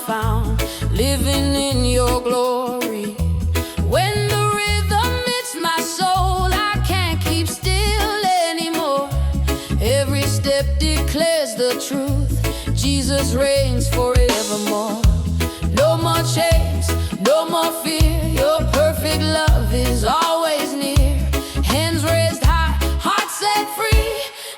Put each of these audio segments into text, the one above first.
found, living in your glory. When the rhythm hits my soul, I can't keep still anymore. Every step declares the truth, Jesus reigns forevermore. No more chains, no more fear, your perfect love is always near. Hands raised high, heart set free,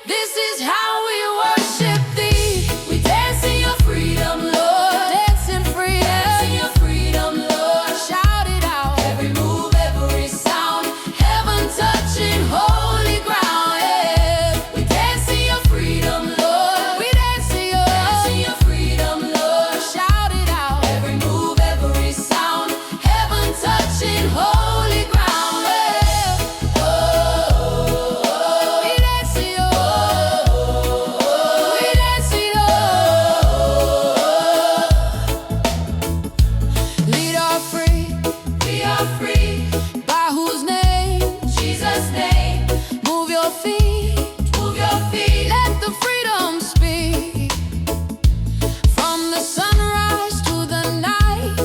this is how we worship thee. We dance in your freedom, Lord. Dance in freedom. Dance in your freedom, Lord. Shout it out. Every move, every sound, heaven touching holy ground. Yeah. We dance in your freedom, Lord. We dance in your freedom, Lord. Shout it out. Every move, every sound, heaven touching holy ground. Yeah. Oh, we dance in your, we dance in your. Lead our free, we are free. By whose name? Jesus' name. Move your feet, move your feet. Let the freedom speak. From the sunrise to the night,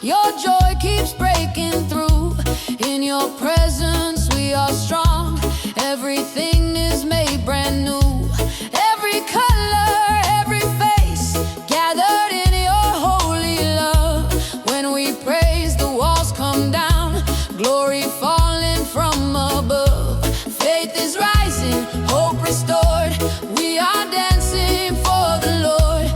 your joy keeps breaking through. In your presence we are strong, everything is made brand new. Every color, every face, gathered in your holy love. When we praise, the walls come down, glory falling from above. Faith is rising, hope restored, we are dancing for the Lord.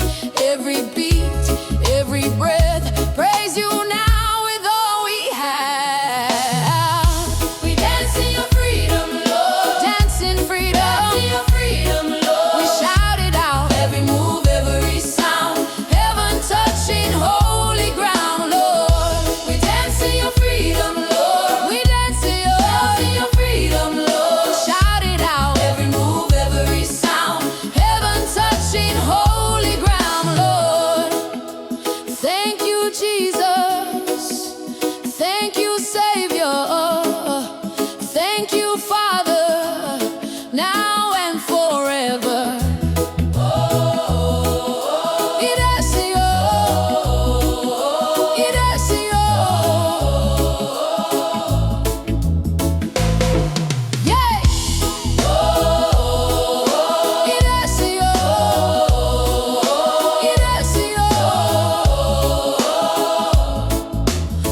Every beat, every breath, praise you now with all we have. We dance in your freedom, Lord. Dance in freedom. Dance in your freedom, Lord. We shout it out. Every move, every sound, heaven touching holy ground, Lord. We dance in your freedom, Lord. We dance in your freedom, Lord. Shout it out. Every move, every sound, heaven touching holy ground, Lord. Thank you, Jesus. Thank you, Savior. Thank you, Father, now and forever. It is it is yeah. It is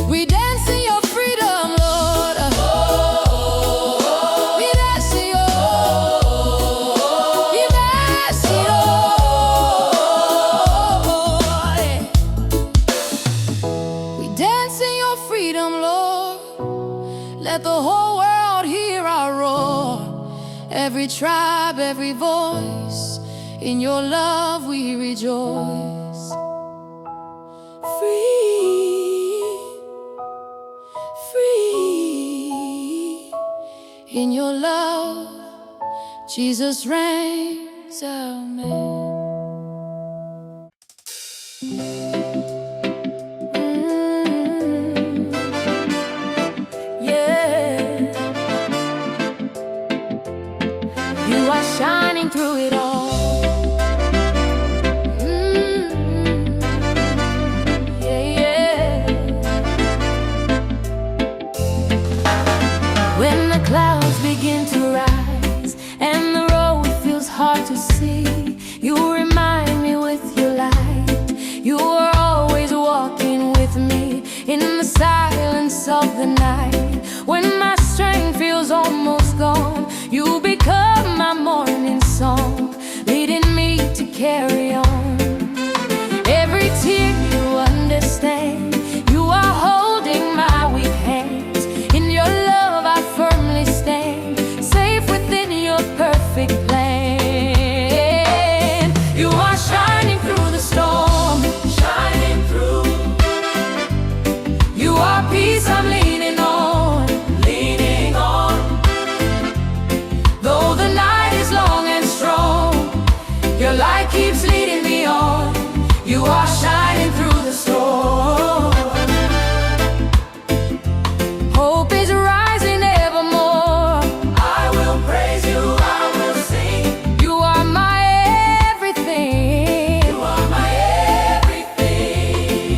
we dance in your freedom, Lord. We dance in your, we dance in your, we dance in your freedom, Lord. Let the whole world hear our roar. Every tribe, every voice, in your love we rejoice. Free, free, in your love, Jesus reigns, amen. Yeah, you are shining through it all. Yeah, yeah. When the clouds begin to rise and the road feels hard to see, you remind me with your light. You are always walking with me in the silence of the night. When my strength feels almost gone, you become my morning song, leading me to carry on. Every tear you understand, you are holding my weak hands. In your love I firmly stand, safe within your perfect plan. You are shining through the storm, shining through. You are peace I'm leaning on, leaning on. Though the night is long and strong, your light keeps leading me on. You are shining through the storm. Hope is rising evermore. I will praise you, I will sing. You are my everything. You are my everything.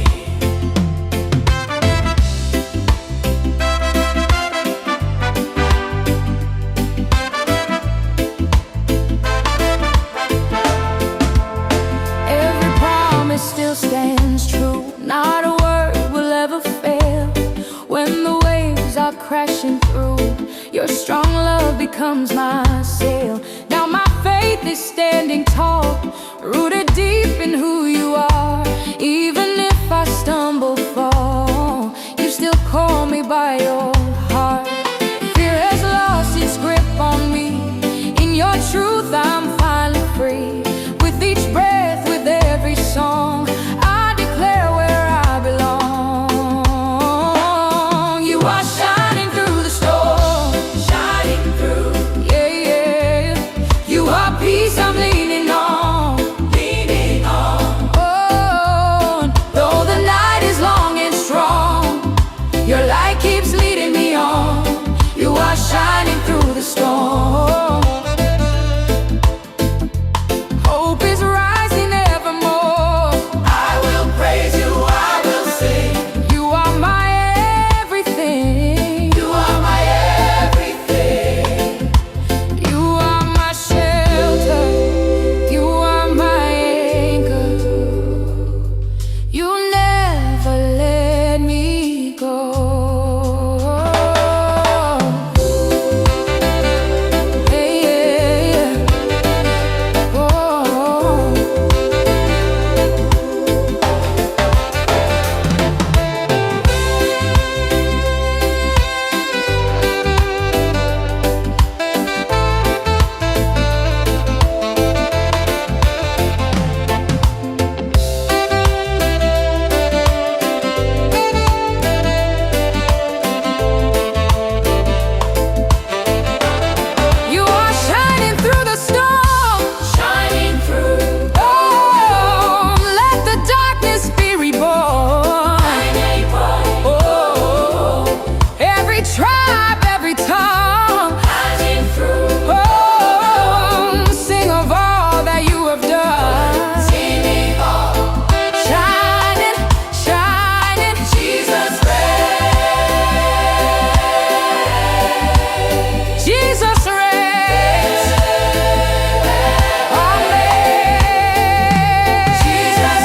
stands true. Not a word will ever fail. When the waves are crashing through, your strong love becomes my sail. Now my faith is standing tall, rooted deep in who you are. Even if I stumble, fall, you still call me by your heart. Fear has lost its grip on me. In your truth I'm finally free. With each breath, with every song, I declare where I belong. You are shining through the storm, shining through, yeah, yeah. You are peace I'm leaning on, leaning on. Oh, though the night is long and strong, your light keeps leading me on. You are shining through the storm. Hope is rising evermore. I will praise you, I will sing. You are my everything. You are my everything. You are my shelter. You are my anchor. You never let me go. Hey, yeah, yeah. Oh. You are shining through the storm, shining through. Oh, let the darkness be reborn. Oh, every tribe, every tongue, shining through. Oh, sing of all that you have done. Singing all, shining, shining. Jesus reigns. Jesus reigns. Amen. Jesus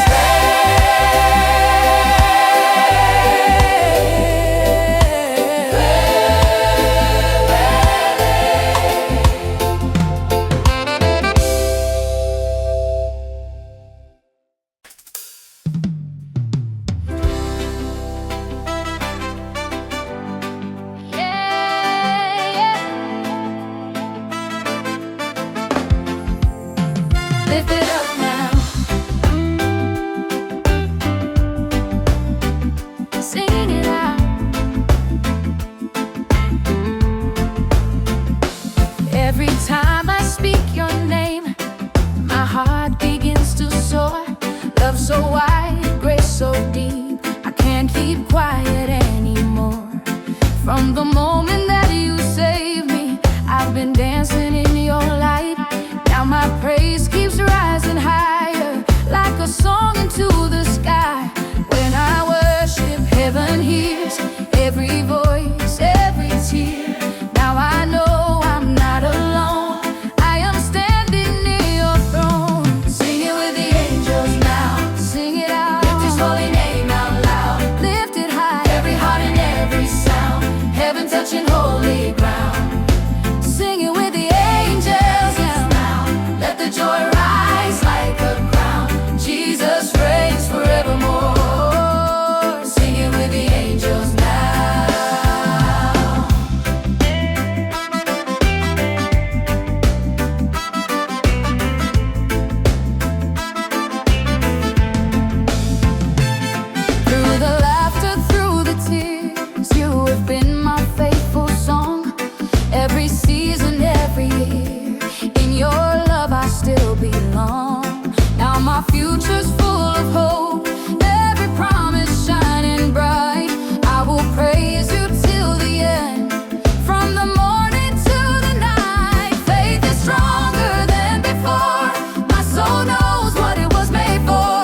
lift it up now. Sing it out. Every time I speak your name, my heart begins to soar. Love so wide, grace so deep, I can't keep quiet anymore. From the moment that you saved me, I've been dancing in your light. Now my praise keeps rising higher, like a song into the sky. When I worship, heaven hears every voice, every tear. Now I know I'm not alone. I am standing near your throne. Sing it with the angels now. Sing it out. Lift his holy name out loud. Lift it high. Every heart and every sound. Heaven touching holy ground. Sing it with the angels now. Let the joy rise like a crown. Jesus reigns forevermore. Sing it with the angels now. Through the laughter, through the tears, you have been my faithful song. Every season, every year, in your love I still belong. Now my future's full of hope, every promise shining bright. I will praise you till the end, from the morning to the night. Faith is stronger than before. My soul knows what it was made for.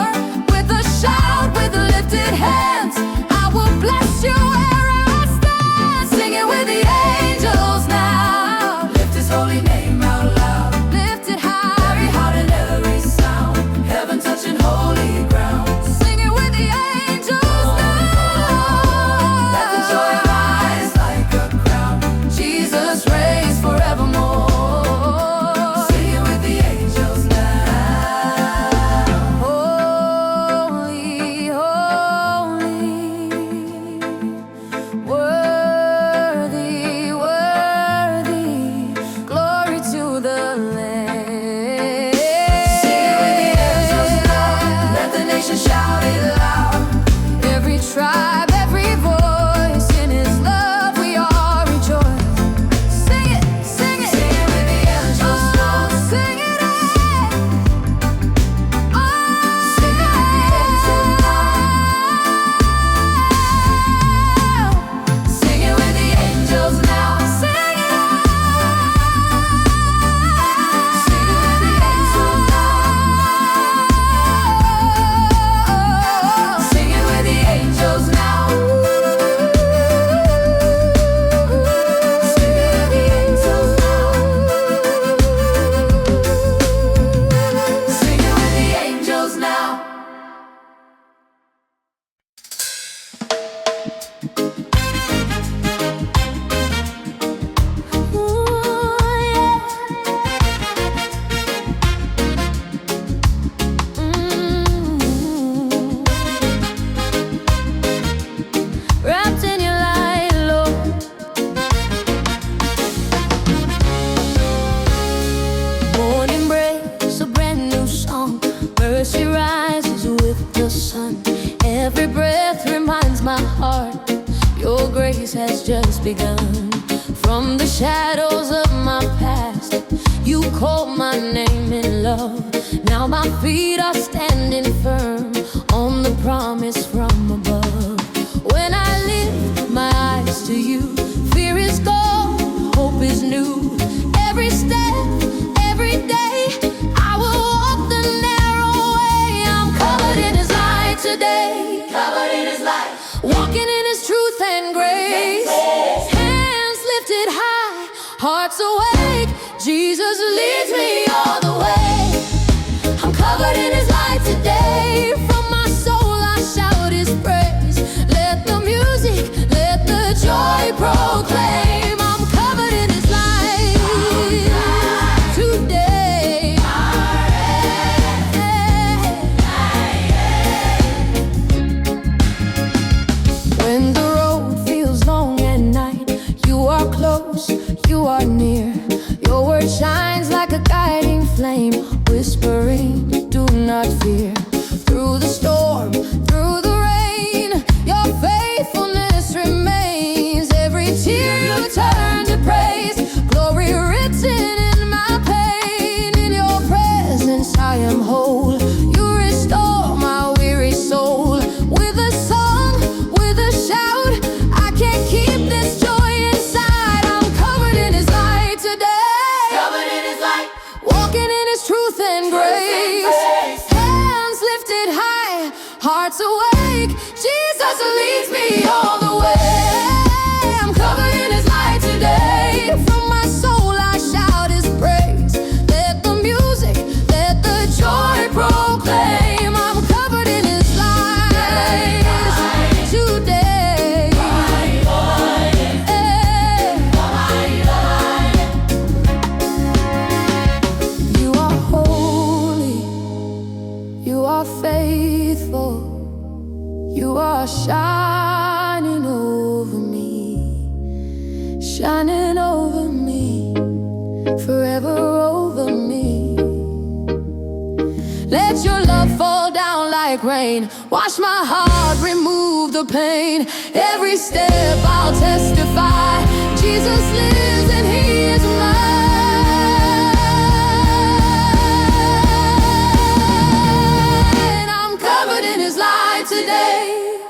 With a shout, with lifted hands, I will bless you where I stand. Sing it with the angels now. Lift his holy name out loud. Lift it high. Every heart and every sound. Heaven touching holy ground. mercy rises with the sun. Every breath reminds my heart your grace has just begun. From the shadows of my past, you called my name in love. Now my feet are standing firm on the promise from above. When I lift my eyes to you, fear is gone, hope is new. Every step, every day, I will walk the narrow way. I'm covered in His light today, covered in His light, walking in His truth and grace. Hands lifted high, hearts awake, Jesus leads me all the way. I'm covered in His light today. From my soul I shout His praise. Let the music, let the joy proclaim. I'm covered in His light today. When the road feels long at night, you are close, you are near. Your word shines like a guiding flame, whispering, do not fear. Through the storm, through the rain, your faithfulness remains. Every tear you turn to praise, glory written in my pain. In your presence I am whole. You restore my weary soul. With a song, with a shout, I can't keep this joy inside. I'm covered in His light today, covered in His light, walking in His truth and grace. Hands lifted high, hearts awake, Jesus leads me all the way. I'm covered in His light today. From my soul I shout His praise. Let the music, let the joy proclaim. I'm covered in His light today. You are holy, you are faithful, you are shining over me, shining over me, forever over me. Let your love fall down like rain, wash my heart, remove the pain. Every step I'll testify, Jesus lives and He is mine. I'm covered in His light today.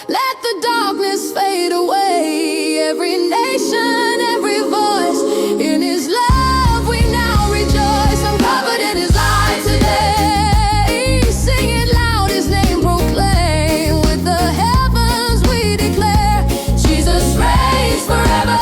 Let the darkness fade away. Every nation, every voice, in His love we now rejoice. I'm covered in His light today. Sing it loud, His name proclaim. With the heavens we declare, Jesus reigns forever.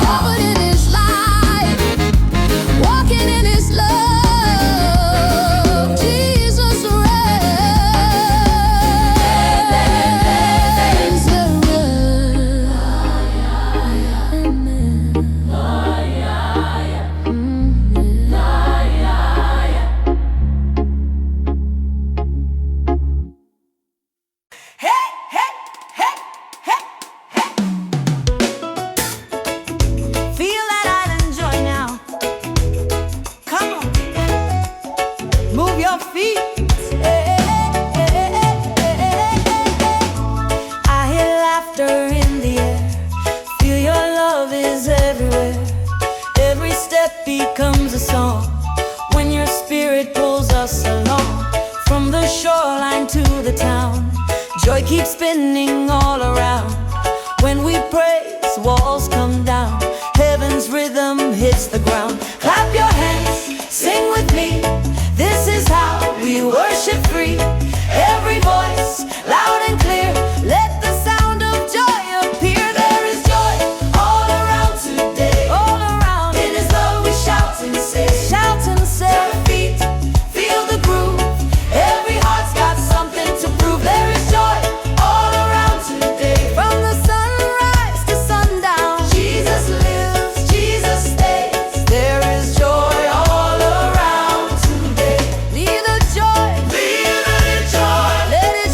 Covered in His light, walking in His love, Jesus reigns. Hey, hey, hey, hey, hey. Feel that island joy now. Come on, move your feet. Hey, hey, hey, hey, hey, hey. I hear laughter in the air. Feel your love is everywhere. Every step becomes a song when your spirit pulls us along. From the shoreline to the town, joy keeps spinning all around. When we praise, walls come down. Heaven's rhythm hits the ground. Clap your hands, sing with me. This is how we worship free. Every voice, loud and clear. Let the sound of joy appear. There is joy all around today. All around. In His love we shout and say. Shout and say. Our feet feel the groove. Every heart's got something to prove. There is joy all around today. From the sunrise to sundown, Jesus lives, Jesus stays. There is joy all around today. Leave the joy, let it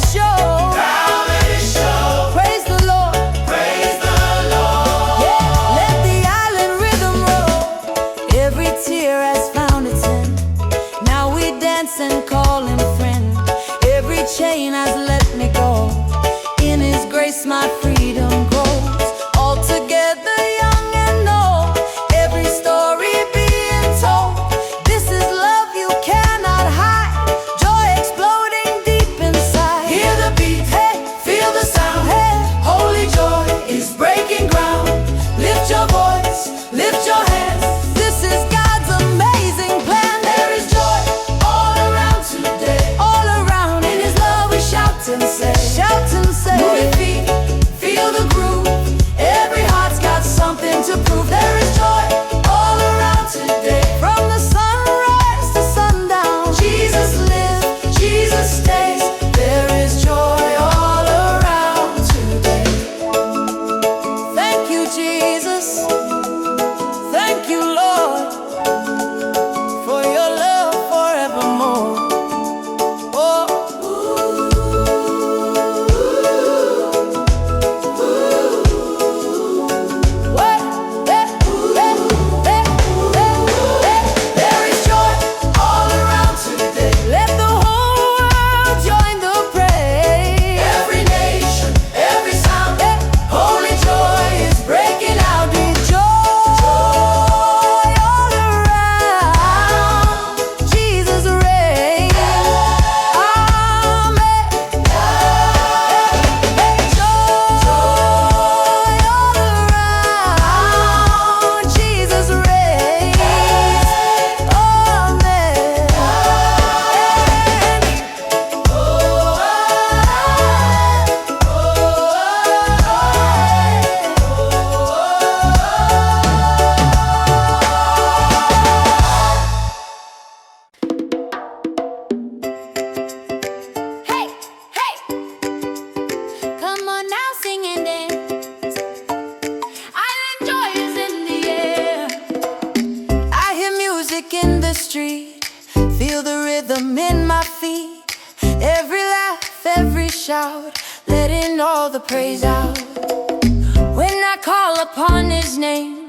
street. Feel the rhythm in my feet. Every laugh, every shout, letting all the praise out. When I call upon His name,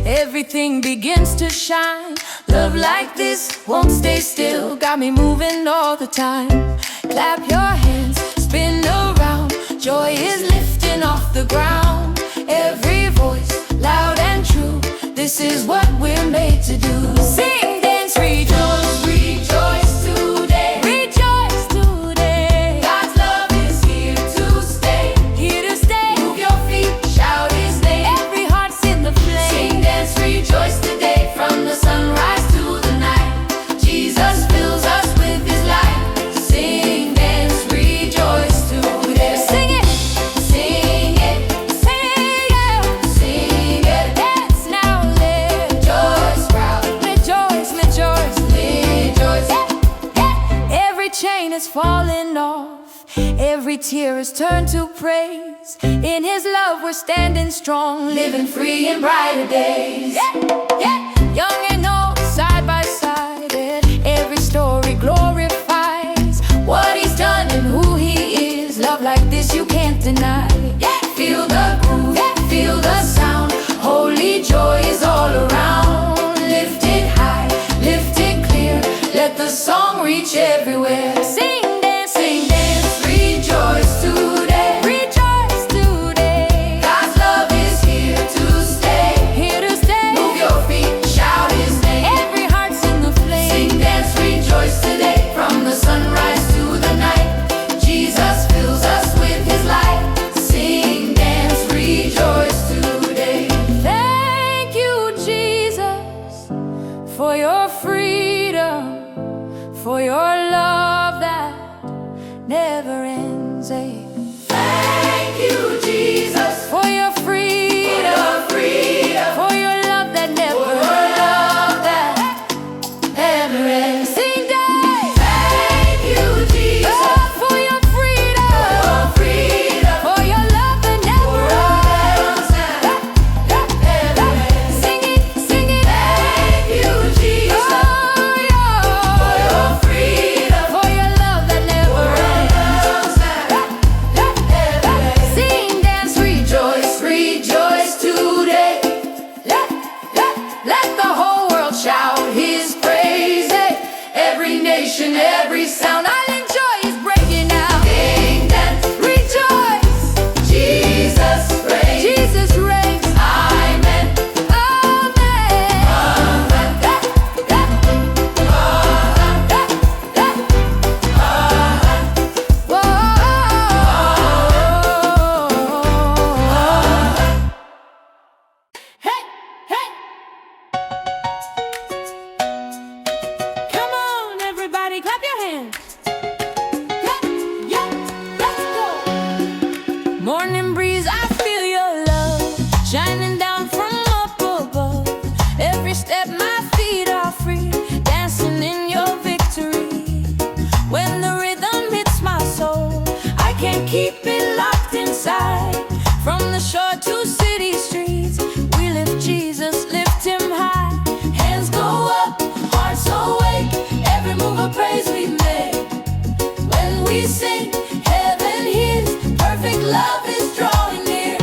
everything begins to shine. Love like this won't stay still, got me moving all the time. Clap your hands, spin around, joy is lifting off the ground. Every voice, loud and true, this is what we're made to do. Sing, dance, rejoice, rejoice today. Rejoice today. God's love is here to stay. Here to stay. Move your feet, shout His name. Every heart's in the flame. Sing, dance, rejoice today. From the sunrise to the night, Jesus fills us with His light. Sing, dance, rejoice today. Sing it, sing it, sing it, sing it. Dance now, live, rejoice, proud, rejoice, rejoice, rejoice. Every chain is falling off, every tear is turned to praise. In His love we're standing strong, living free in brighter days. Young and old, side by side, and every story glorifies what He's done and who He is. Love like this you can't deny. Feel the groove, feel the sound. Holy joy is all around. Lift it high, lift it clear. Let the song reach everywhere. Sing, dance, rejoice today. Rejoice today. God's love is here to stay. Here to stay. Move your feet, shout His name. Every heart's in the flame. Sing, dance, rejoice today. From the sunrise to the night, Jesus fills us with His light. Sing, dance, rejoice today. Thank you, Jesus, for your freedom, for your love that never ends. Thank you, Jesus, for your freedom, for your love that never ends. Sing, dance. Thank you, Jesus, for your freedom, for your love that never ends. Sing it, sing it. Thank you, Jesus, for your freedom, for your love that never ends. Sing, dance, rejoice, rejoice today. Let the whole world shout His praise. Every nation, every sound, I'll enjoy His breaking out. Sing, dance, rejoice. Jesus reigns. Jesus reigns. Amen. Hey, hey. Come on, everybody, clap your hands. Let's go. Morning breeze, I feel your love shining down from up above. Every step, my feet are free, dancing in your victory. When the rhythm hits my soul, I can't keep it locked inside. From the shore to city streets, we lift Jesus, lift Him high. Hands go up, hearts awake, every move of praise we make. When we sing, heaven hears, perfect love is drawing near.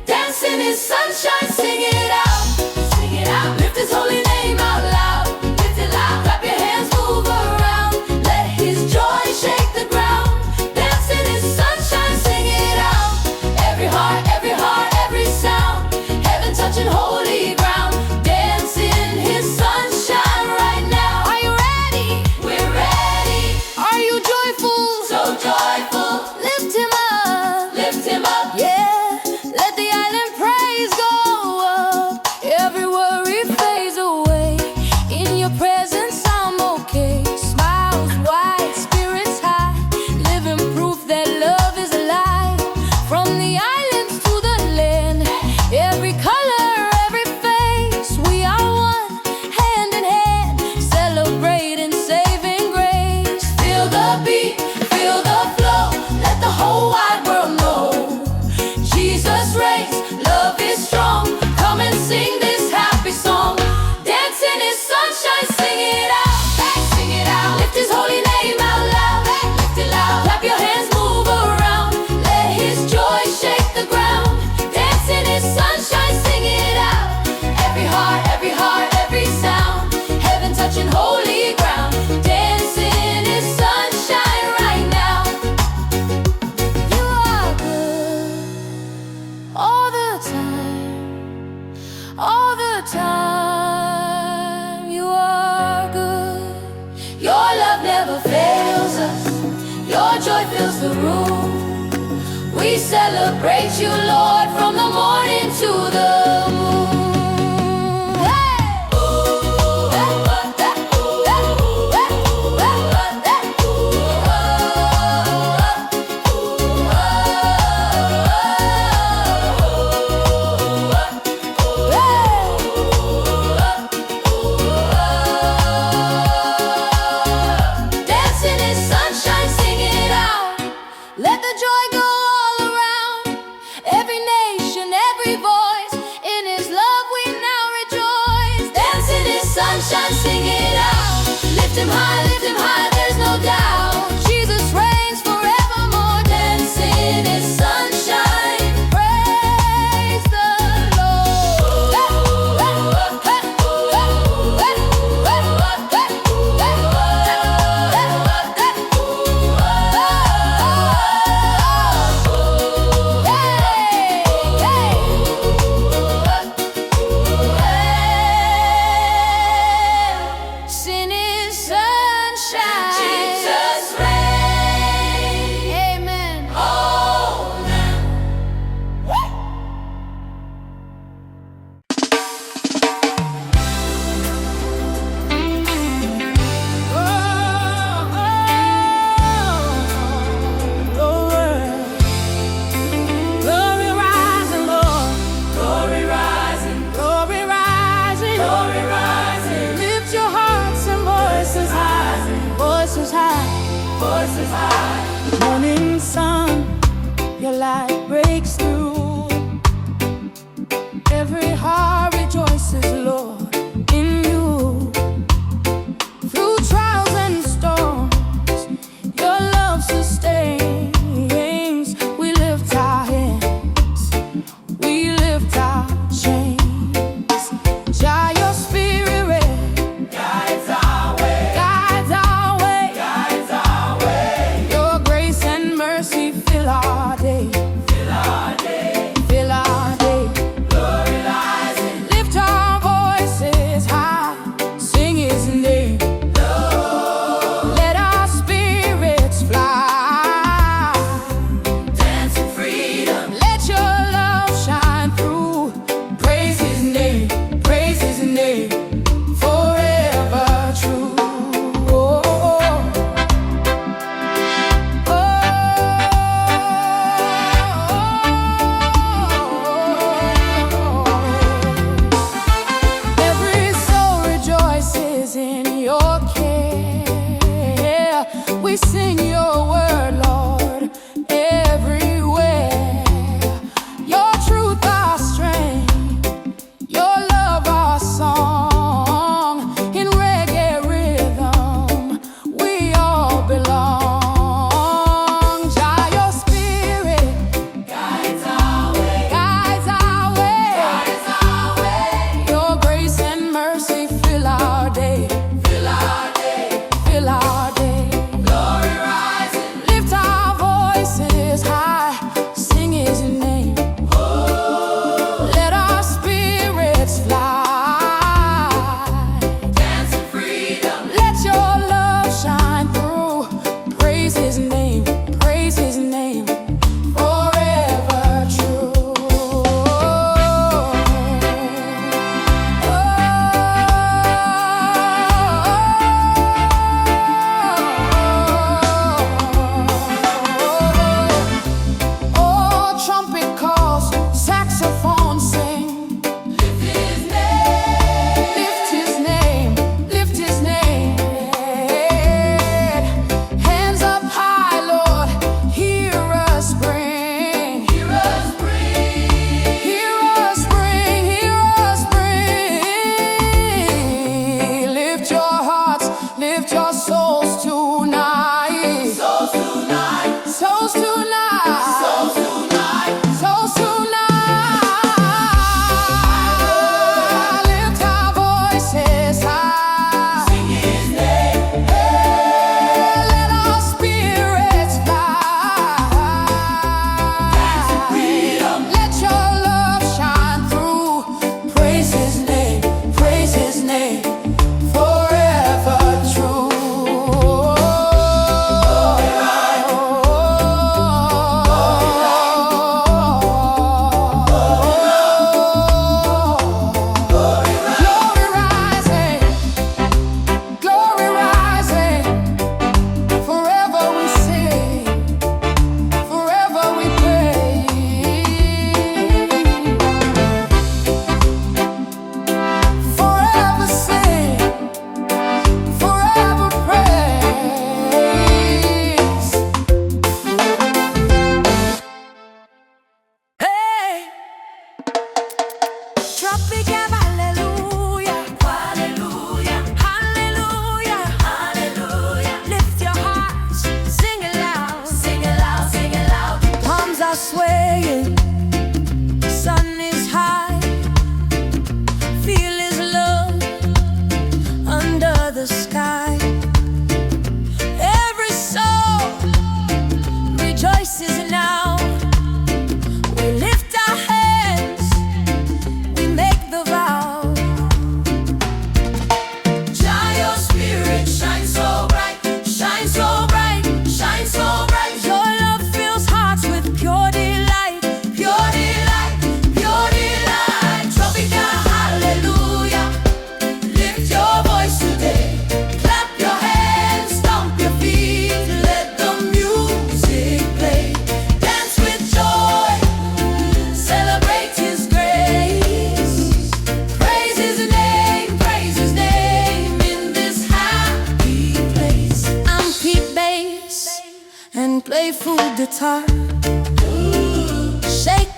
Dance in His sunshine, sing it out, lift His holy name out loud. Lift it loud, clap your hands, move around. Let His joy shake the ground. Dance in His sunshine, sing it out. Every heart, every sound. Heaven touching holy ground. Dance in His sunshine right now. Are you ready? We're ready. Are you joyful? So joyful. We celebrate you, Lord, from the morning to the moon. Let the joy go all around. Every nation, every voice. In His love we now rejoice. Dance in His sunshine, sing it out. Lift Him high, there's no doubt. Jesus reigns forevermore. Dance in His sunshine. Praise the Sin is sunshine. Jesus reigns. Amen. Oh, now. Glory rising, Lord. Glory rising, Glory rising. glory rising, Lift your hearts and voices high. Voices high. voices high. Morning sun, your light breaks through. Every heart rejoices, Lord, in you. Through trials and storms, your love sustains. We lift our hands, we lift our chains. Shine your spirit, Guides our way, guides our way. guides our way. Your grace and mercy fill our day.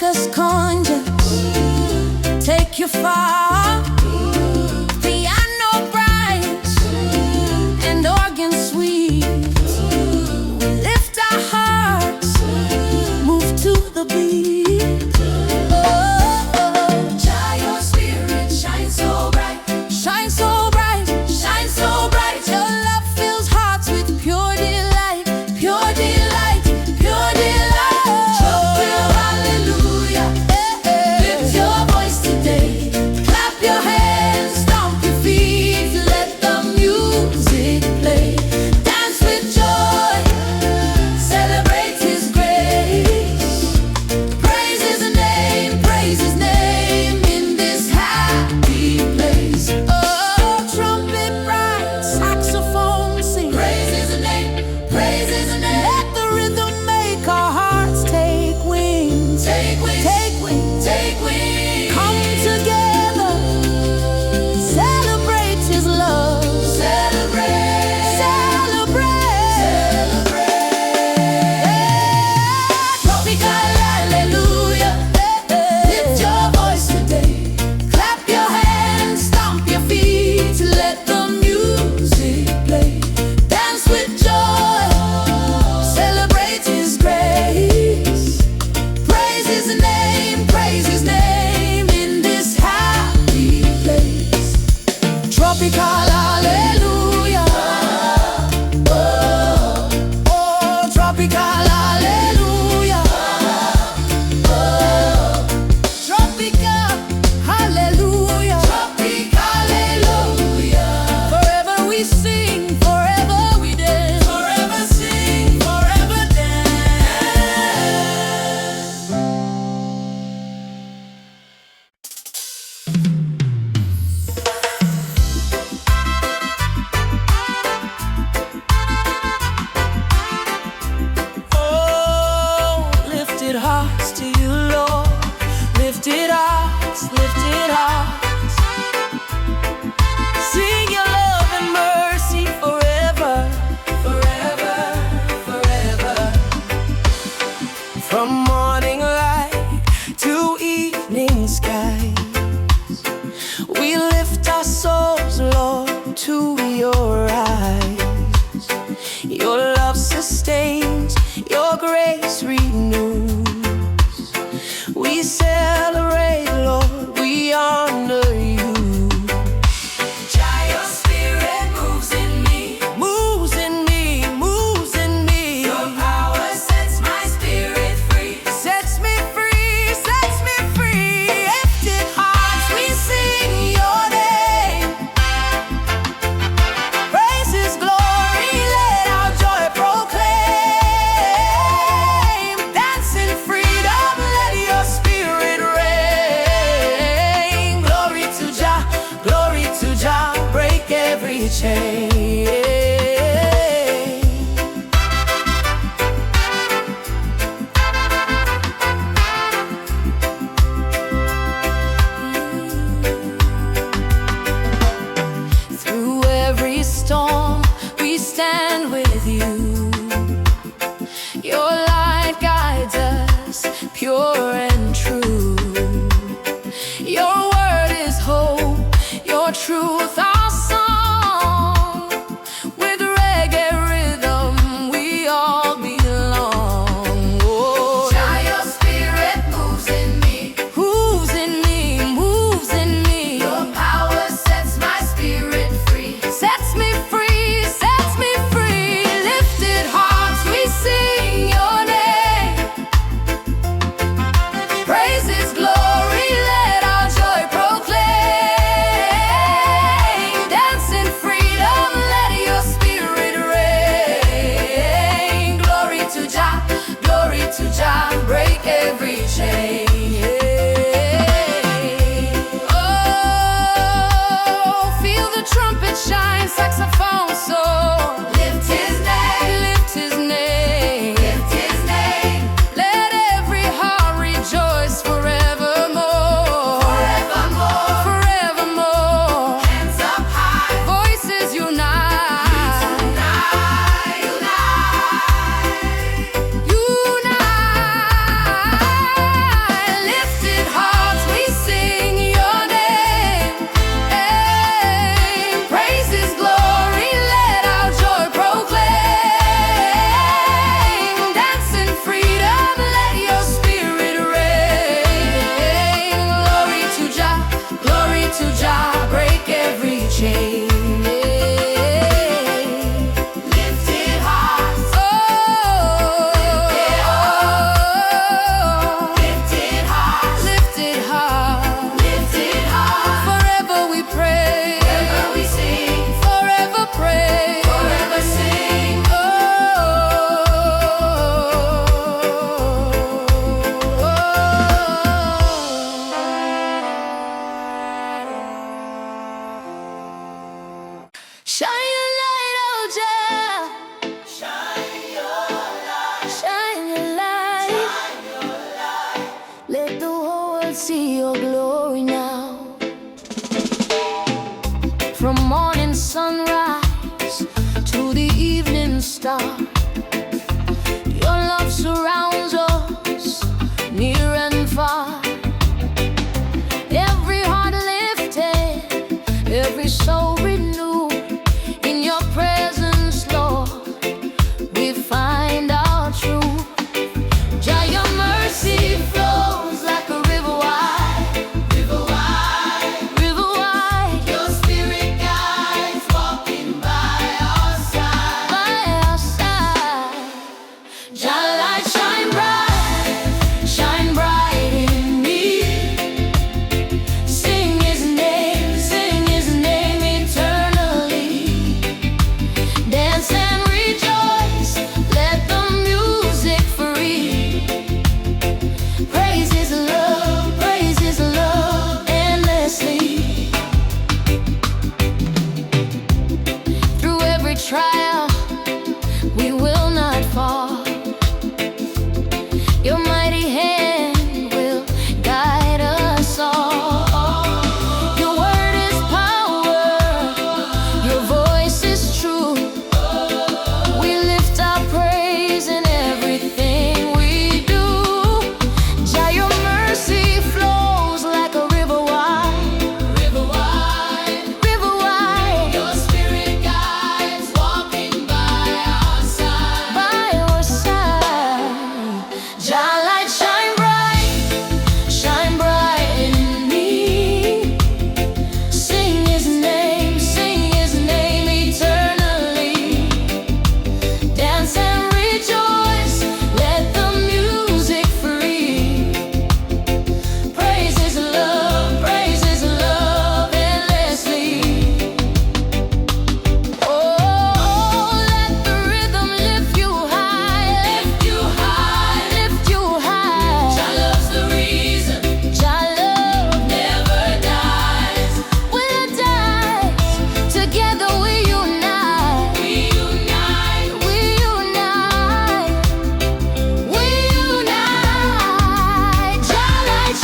make us conjure, take you far. Piano bright and organ sweet. We lift our hearts, move to the beat. Oh, Jah, your spirit shine so bright, shine so bright, shine so bright. your love fills hearts with pure delight, pure delight, pure delight. Jump your hallelujah, lift your voice today. Clap your hands, stomp your feet, let the music play. Dance with joy, celebrate His grace. Praise His name in this happy place. Oh, trumpet bright, saxophone sing. Praise His name, praise His name. Let the rhythm make our hearts take wings, Take wings, take wings. take wings. Come together, celebrate His love, Celebrate, celebrate. celebrate. Tropical hallelujah, lift your voice today. Clap your hands, stomp your feet, let the music play. Dance with joy, celebrate His grace. Praise His name in this happy place. Tropical hallelujah, oh, tropical hallelujah, tropical hallelujah. Tropical hallelujah, Forever we sing, forever we dance. forever sing, forever dance. Oh, lifted hearts to you, Lord. Lifted hearts, lifted hearts. Sing your love and mercy forever, forever, forever. From morning light to evening skies, we lift our souls, Lord, to your eyes. Your love sustains, your grace renews. We celebrate, Lord, we honor you. Jah, your spirit moves in me. Moves in me, moves in me. Your power sets my spirit free. Sets me free, sets me free. Lifted hearts, we sing your name. Praise His glory, let our joy proclaim. Dance in freedom, let your spirit reign. Glory to Jah, break every chain. Through every storm, we stand with you. Your light guides us, pure and true. Your word is hope, your truth our song. With reggae rhythm, we all belong. Oh, Jah, your spirit moves in me. moves in me, moves in me. Your power sets my spirit free. Sets me free, sets me free. Lifted hearts, we sing your name. world see your glory now. From morning sunrise to the evening star, your love surrounds us near and far. Every heart lifted, every soul renewed. In your presence, Lord, we find our truth. Jah, your mercy flows like a river wide, river wide, river wide. Your spirit guides, walking by our side, by our side. Jah, light shine bright in me. Sing his name eternally. Dance and rejoice, let the music free. Praise his love endlessly. Through every trial, we will not fall. Your mighty hand will guide us all. Your word is power, your voice is true. We lift our praise in everything we do. Jah, your mercy flows like a river wide, river wide, river wide. Your spirit guides, walking by our side, by our side. Jah, light shine bright in me. Sing his name eternally. Dance and rejoice, let the music free. Praise his love endlessly. Oh, let the rhythm lift you high, lift you high, lift you high. Jah love's the reason, Jah love never dies. When it dies, together we unite, we unite, we unite, we unite. Jah, light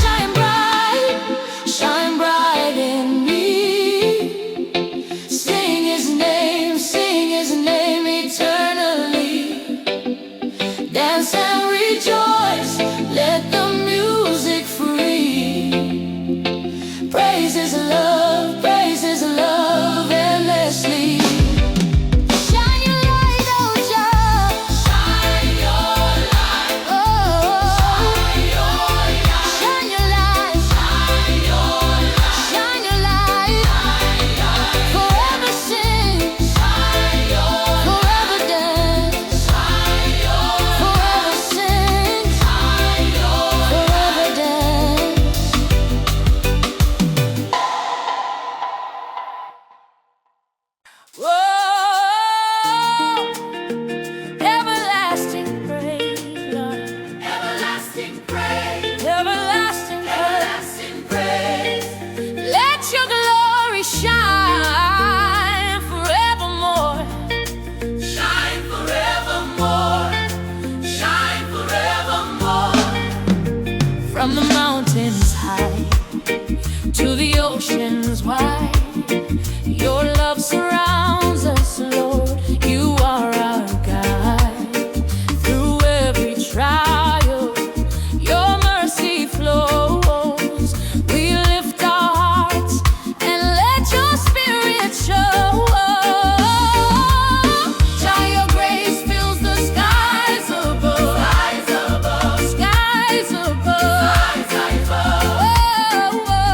shine bright in me. Sing his name eternally. Dance and rejoice, let the music free. Praise his love endlessly. Shine your light, oh Jah. Shine your light, oh. Shine your light, shine your light, shine your light. Forever sing, forever dance, forever sing, forever dance. Whoa, everlasting praise, Lord. Everlasting praise, everlasting praise. Let your glory shine forevermore. Shine forevermore. Shine forevermore. From the mountains high to the oceans wide, your love surrounds us, Lord. You are our guide. Through every trial, your mercy flows. We lift our hearts and let your spirit show. Jah, your grace fills the skies above, skies above, skies above, skies above.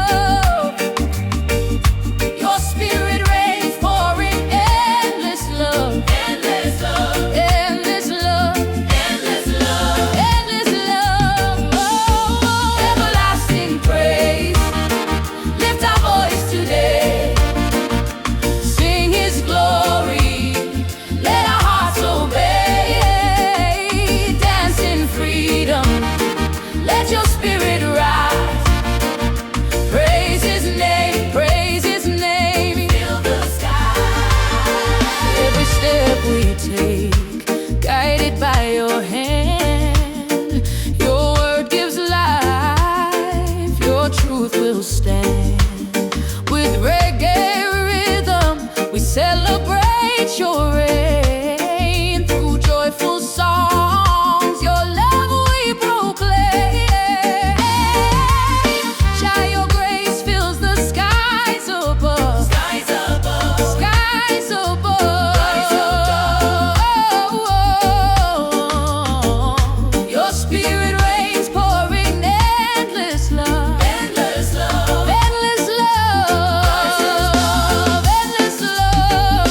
Your spirit reigns, pouring endless love, endless love, endless love, endless love, endless love. Oh, everlasting praise. Lift our voice today. Sing his glory. Let our hearts obey. Dance in freedom. Let your spirit rise. Praise his name, praise his name. Fill the sky. Every step we take, guided by your hand. Your word gives life, your will stand. With reggae rhythm, we celebrate your reign. Through joyful songs, your love we proclaim. Shall your grace fills the skies above. Skies above. Skies above. Your spirit reigns, pouring endless love. Endless love. Endless love. Endless love.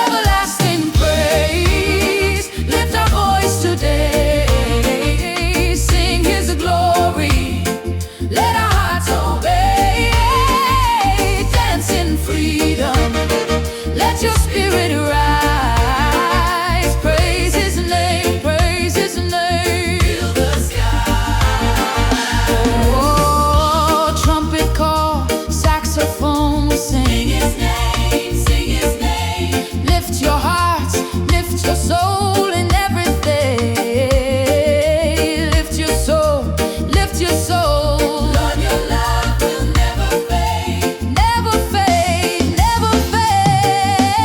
Everlasting praise. Lift our voice today. Sing His glory. Let our hearts obey. Dance in freedom. Let your spirit rise. Praise His name. Praise His name. Fill the sky. Oh, trumpet call, saxophone will sing. Sing His name. Sing His name. Lift your hearts, lift your soul in everything. Lift your soul, lift your soul. Lord, your love will never fade. Never fade, never fade.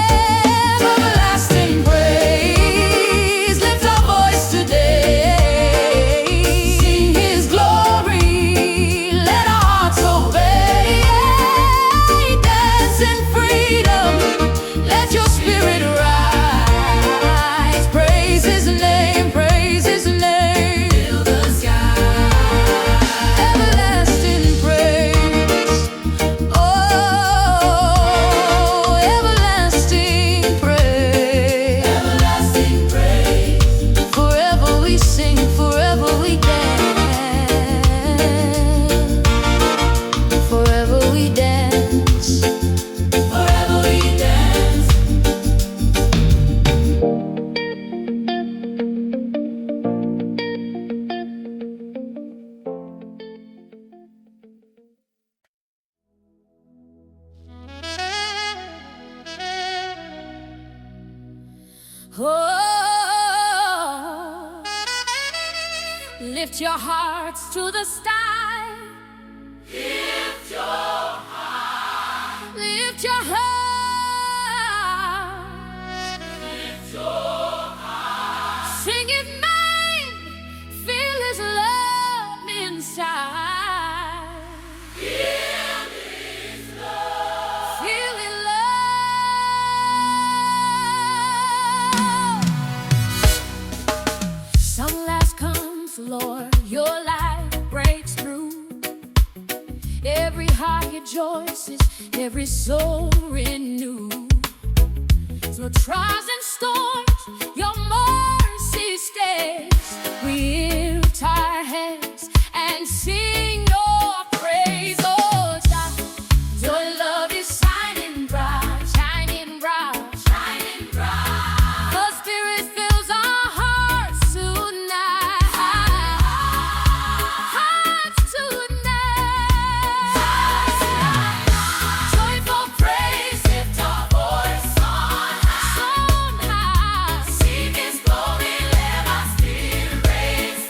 Everlasting praise. Lift our voice today. Sing His glory. Let our hearts obey. Dance in freedom. Let your spirit rise. Praise His name. Praise His name. Fill the sky. Everlasting praise. Oh, everlasting praise. Everlasting praise. Forever we sing, forever we dance. Forever we dance. Forever we dance. Oh, lift your hearts to the sky. Lift your heart. Lift your heart. Lift your heart. Sing His name. Feel His love inside. Feel His love. Feel His love. Sunlight comes, Lord, your light breaks through. Every heart rejoices, every soul renewed. Through trials and storms, your mercy stays. We lift our hands and sing your praise. Oh, God, your love is shining bright, shining bright, shining bright. The Spirit fills our hearts tonight. Hearts tonight. Joyful praise, lift our voice on high. Sing His glory, let our spirit raise.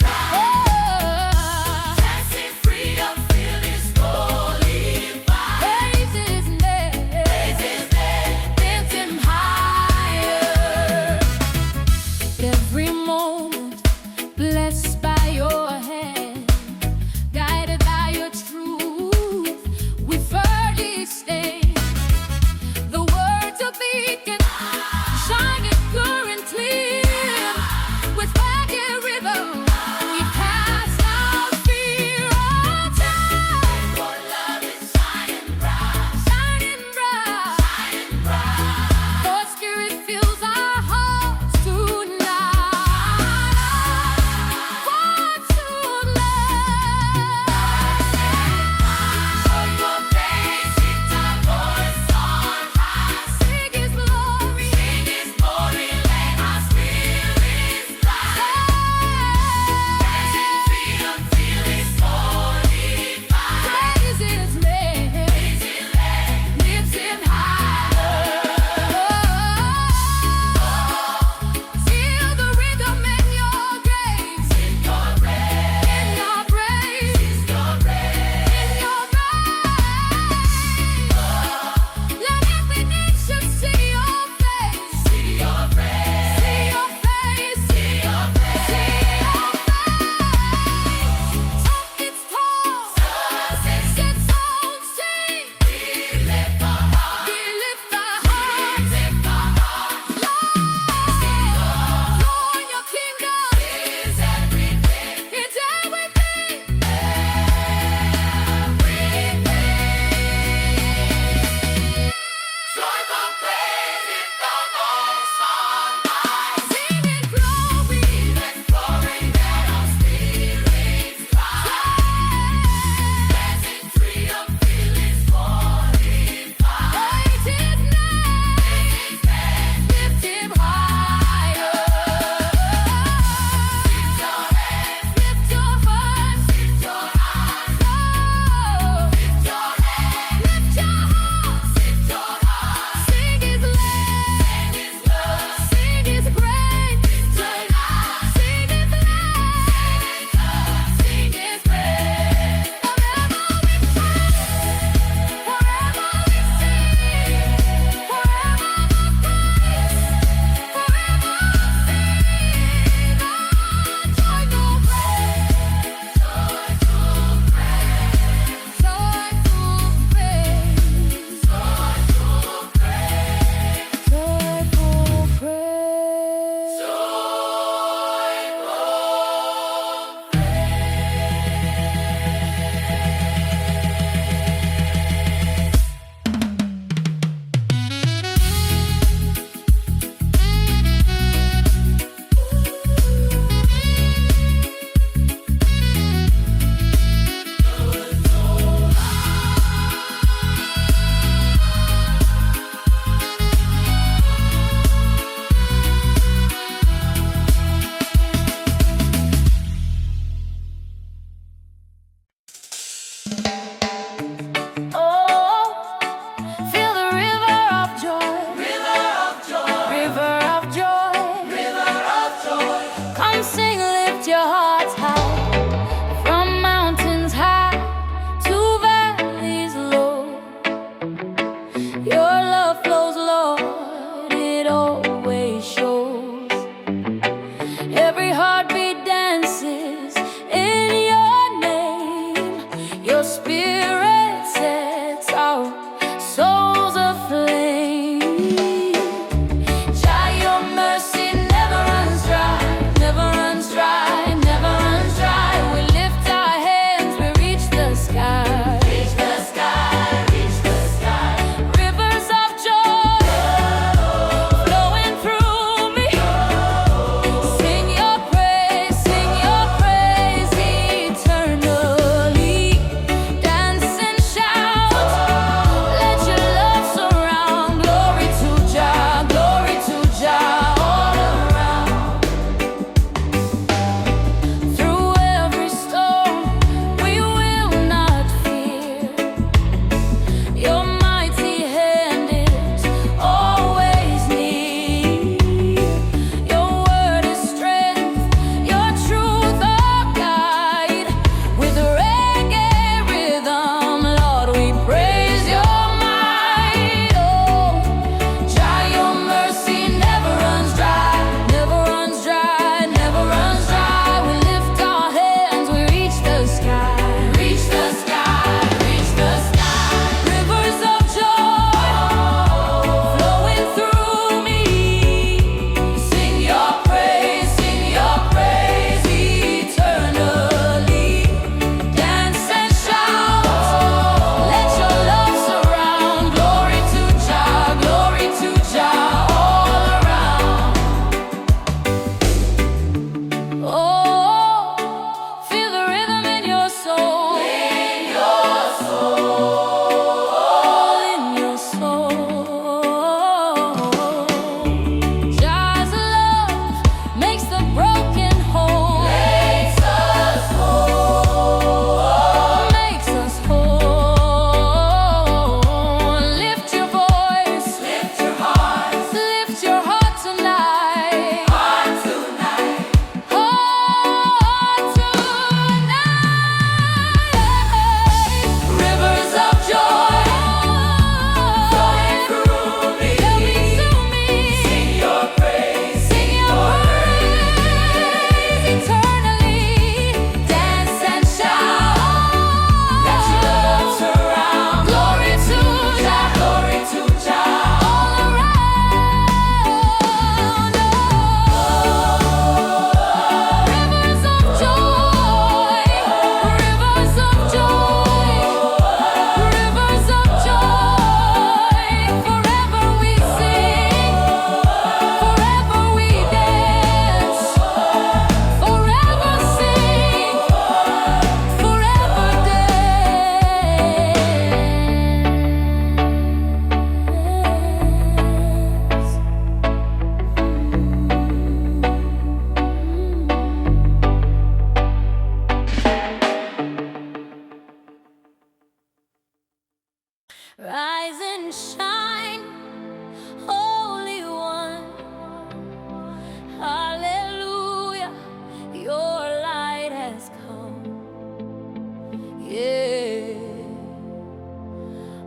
Yeah.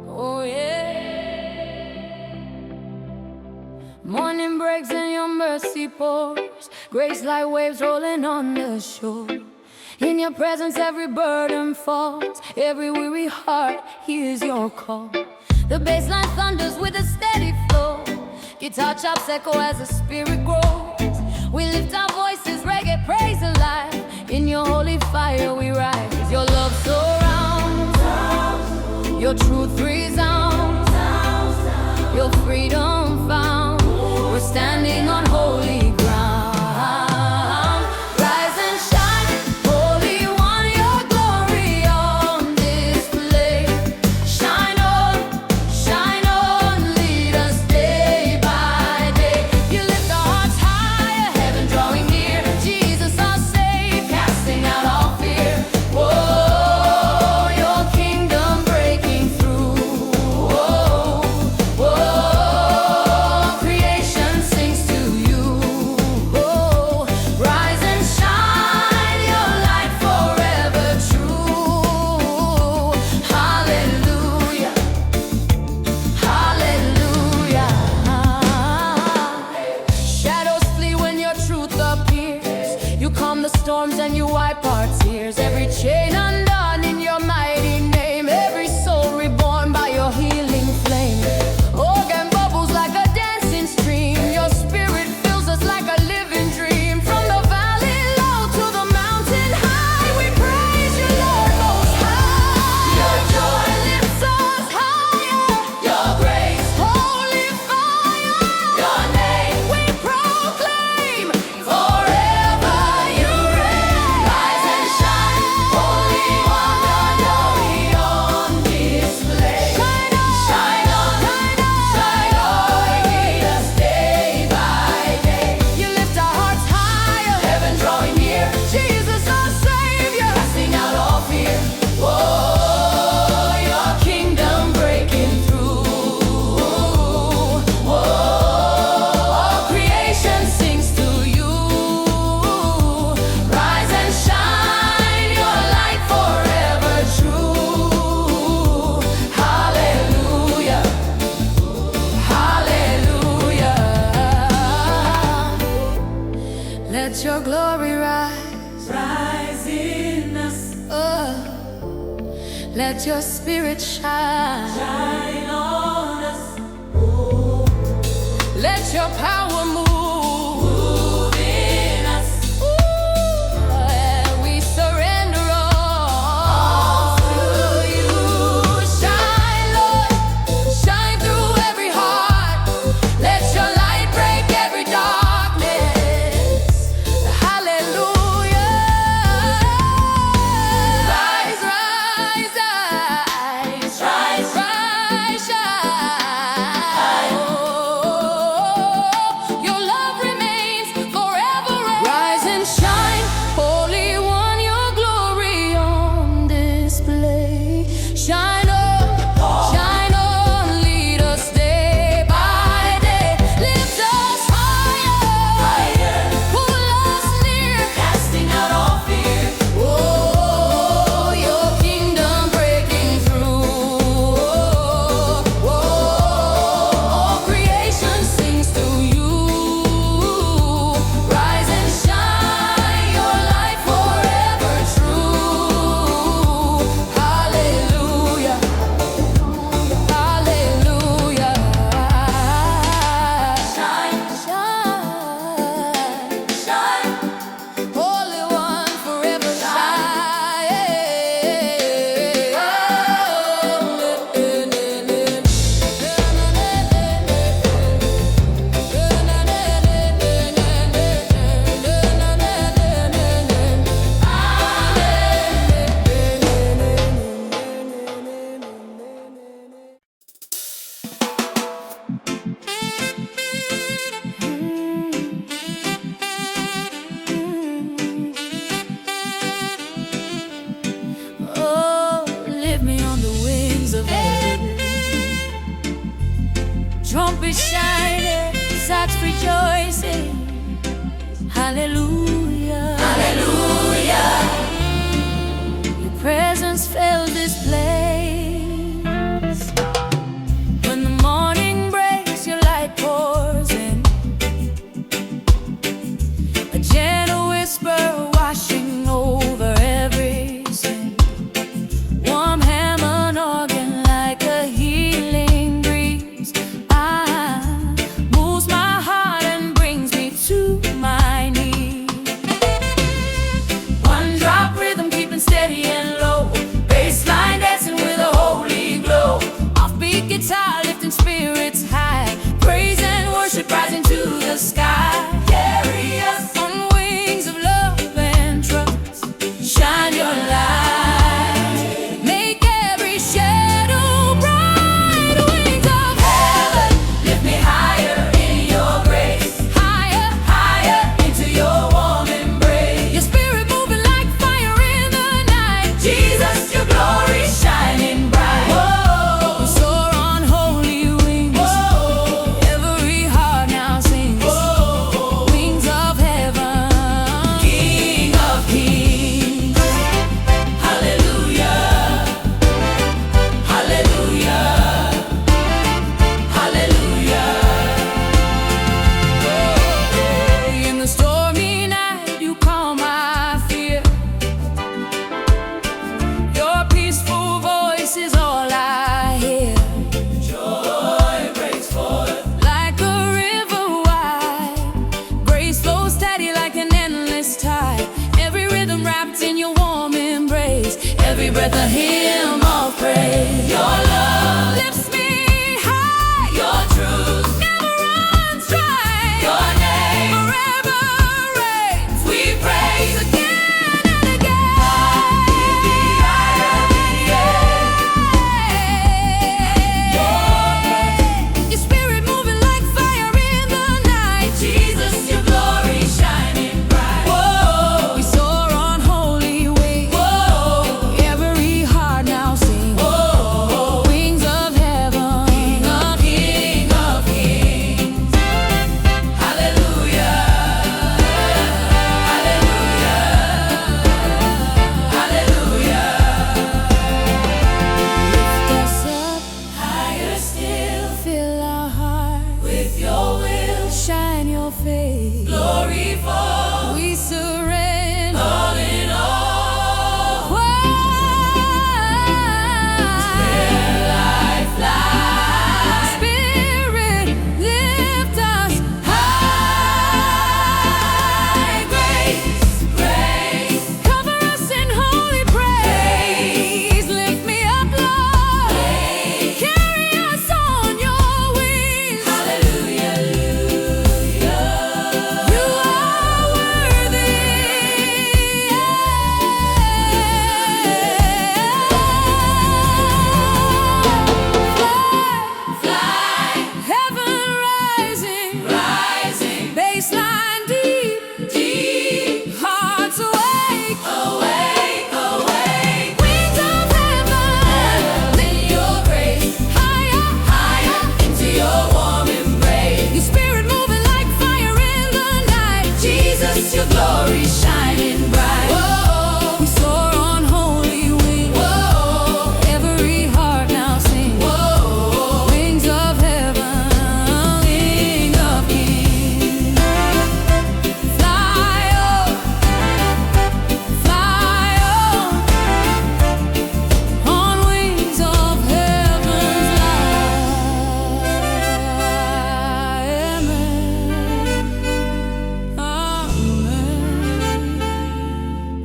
Oh yeah. Morning breaks and your mercy pours, grace like waves rolling on the shore. In your presence every burden falls, every weary heart hears your call. The bassline thunders with a steady flow, guitar chops echo as the spirit grows. We lift our voices, reggae praise alive. In your holy fire we rise. Your love surrounds, your truth resounds, your freedom found. We're standing on holy ground. Rise and shine, Holy One, your glory on display. Shine on, lead us day by day. You lift our hearts higher, heaven drawing near. Jesus our Savior, casting out all fear. Whoa, your kingdom breaking through. Whoa, whoa, creation sings to you. Whoa, rise and shine, your light forever true. Hallelujah, hallelujah. Shadows flee when your truth appears. You calm the storms and you wipe our tears. Every chain undone in your mighty name. Every soul reborn by your healing flame. Organ bubbles like a dancing stream. Your spirit fills us like a living dream. From the valley low to the mountain high, we praise you, Lord Most High. Your joy lifts us higher. Your grace, holy fire. Your name we proclaim. Forever you reign. Rise and shine, Holy One, your glory on display. Shine on, shine on, shine on, lead us day by day. You lift our hearts higher, heaven drawing near. Jesus our Savior, casting out all fear. Whoa, your kingdom breaking through. Whoa, all creation sings to you. Rise and shine, your light forever true. Hallelujah, hallelujah. Let your glory rise in us. Let your spirit shine on us. Let your power move in us. And we surrender all to you. Shine, Lord, shine through every heart. Let your light break every darkness. Hallelujah. Rise, rise, rise, rise, shine. Your love remains forever. Rise and shine, Holy One, your glory on display. Shine on, lead us day by day. Lift us higher, pull us near, casting out all fear. Whoa, your kingdom breaking through. Whoa, all creation sings to you. Rise and shine, your light forever true. Hallelujah, hallelujah. Shine, shine, shine. Holy One forever Oh, lift me on the wings of heaven. Trumpet shining, sax rejoicing. Hallelujah, hallelujah. Your presence presence filled this place. When the morning breaks, your light pours in, a gentle whisper washing over every sin. Warm ham and organ like a healing breeze, moves my heart and brings me to my knees. One drop rhythm keeping steady and low, bassline dancing with a holy glow. Offbeat guitar lifting spirits high, praise and worship rising to the sky. Carry us on wings of love and trust, shine your light, make every shadow bright. Wings of heaven, lift me higher in your grace, higher, higher into your warm embrace. Your spirit moving like fire in the night, Jesus, your glory shining bright. Whoa, we soar on holy wings. Whoa, every heart now sings. Whoa, wings of heaven, King of kings. Hallelujah, hallelujah, hallelujah. In the stormy night, you calm my fear. Your peaceful voice is all I hear. Joy breaks forth like a river wide, grace flows steady like an endless tide. Every rhythm wrapped in your warm embrace, every breath a hymn of praise. Your love lifts me high, your truth never runs dry. Your name forever reigns, we praise again and again. Your spirit moving like fire in the night, Jesus, your glory shining bright. Whoa, we soar on holy wings. Whoa, every heart now sings. Whoa, wings of heaven, King of kings. Hallelujah, hallelujah, hallelujah. Lift us up higher still, fill our hearts with your will, shine your face, glory fall, we surrender all in all. Where life lies, Spirit lift us high. Grace, grace, cover us in holy praise. Lift me up, Lord, carry us on your wings. Hallelujah, hallelujah. You are worthy. Fly, heaven rising, rising, baseline deep, deep, hearts awake, awake, awake. Wings of heaven, in your grace, higher, higher into your warm embrace. Your spirit moving like fire in the night, Jesus, your glory shining bright. Whoa, we soar on holy wings. Whoa, every heart now sings. Whoa, wings of heaven, King of kings. Fly up, on wings of heaven's light.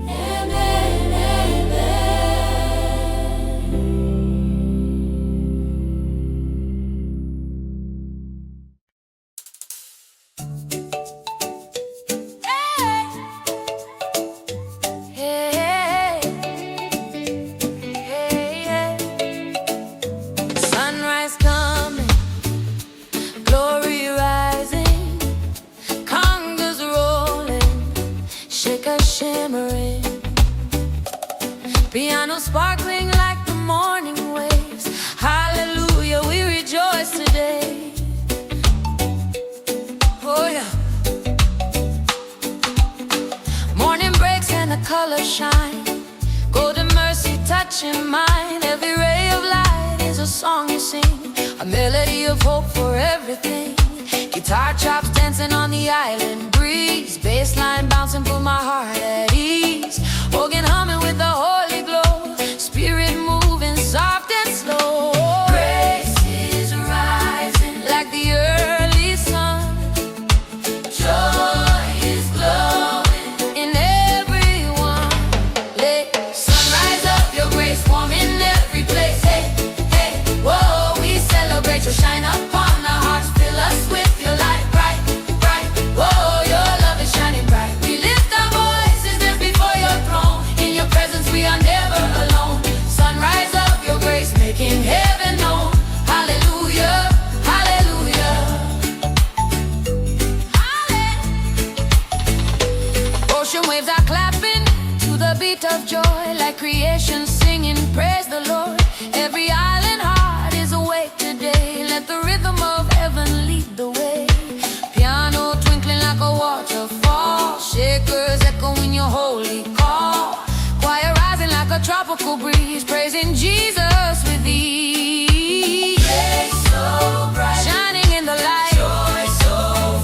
Amen, amen, Hey, hey, sunrise coming, glory rising, congas rolling, shaker shimmering, piano sparkling like the morning waves. Hallelujah, we rejoice today. Oh yeah. Morning breaks and the colors shine, golden mercy touch touching mine. Every ray of light is a song you sing, a melody of hope for everything. Guitar chops dancing on the island breeze, bass line bouncing, put my heart at ease. Organ humming with a holy glow, spirit moving soft and slow. Grace is rising like the early sun, joy is glowing in everyone. Let sunrise up, your grace warming every place. Hey, hey, whoa, we celebrate your shine upon our hearts, fill us with your light, bright, bright. Whoa, your love is shining bright. We lift our voices there before your throne. In your presence we are never alone. Sunrise up, your grace making heaven known. Hallelujah, hallelujah. Ocean waves are clapping to the beat of joy, like creation singing, praise the Lord. Every island heart is awake today. Let the rhythm of heaven lead the way. Piano twinkling like a waterfall, shakers echoing your holy call. Choir rising like a tropical breeze, praising Jesus with ease. Grace so bright, shining in the light, joy so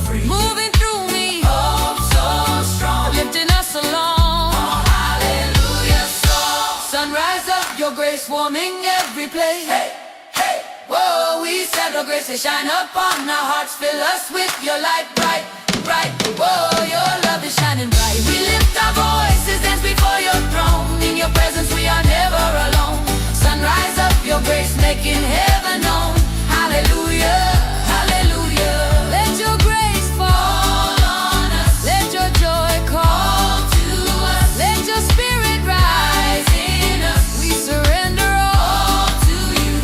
free, moving through me, hope so strong, lifting us along. Oh, hallelujah song. Sunrise up, your grace warming every place. Hey, hey, whoa, we said your grace to shine upon our hearts, fill us with your light, bright, bright. Whoa, your love is shining bright. We lift our voices, dance before your throne. In your presence we are never alone. Sunrise up, your grace making heaven known. Hallelujah, hallelujah. Let your grace fall on us, let your joy call to us, let your spirit rise in us. We surrender all to you.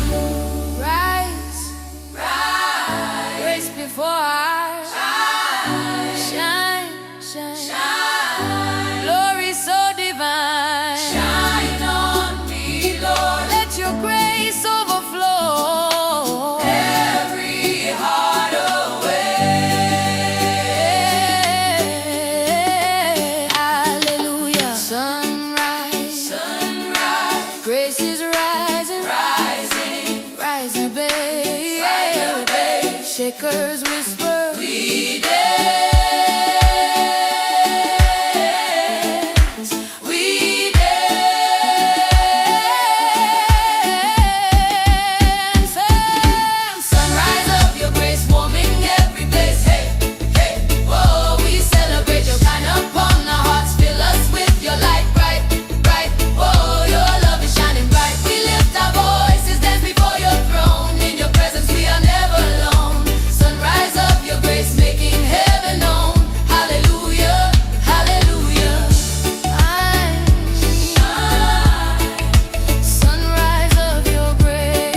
Rise, rise, grace before our shine, shine, shine. Glory so divine, shine on me, Lord. Let your grace overflow every heart away. Hallelujah. Sunrise, sunrise, grace is rising, rising, rising, babe. Rising, babe. Shakers whisper, we dance, we dance. Sunrise up, your grace warming every place. Hey, hey, whoa, we celebrate your shine upon our hearts, fill us with your light, bright, bright. Whoa, your love is shining bright. We lift our voices, dance before your throne. In your presence we are never alone. Sunrise up, your grace making heaven known. Hallelujah, hallelujah. Sunrise of your grace.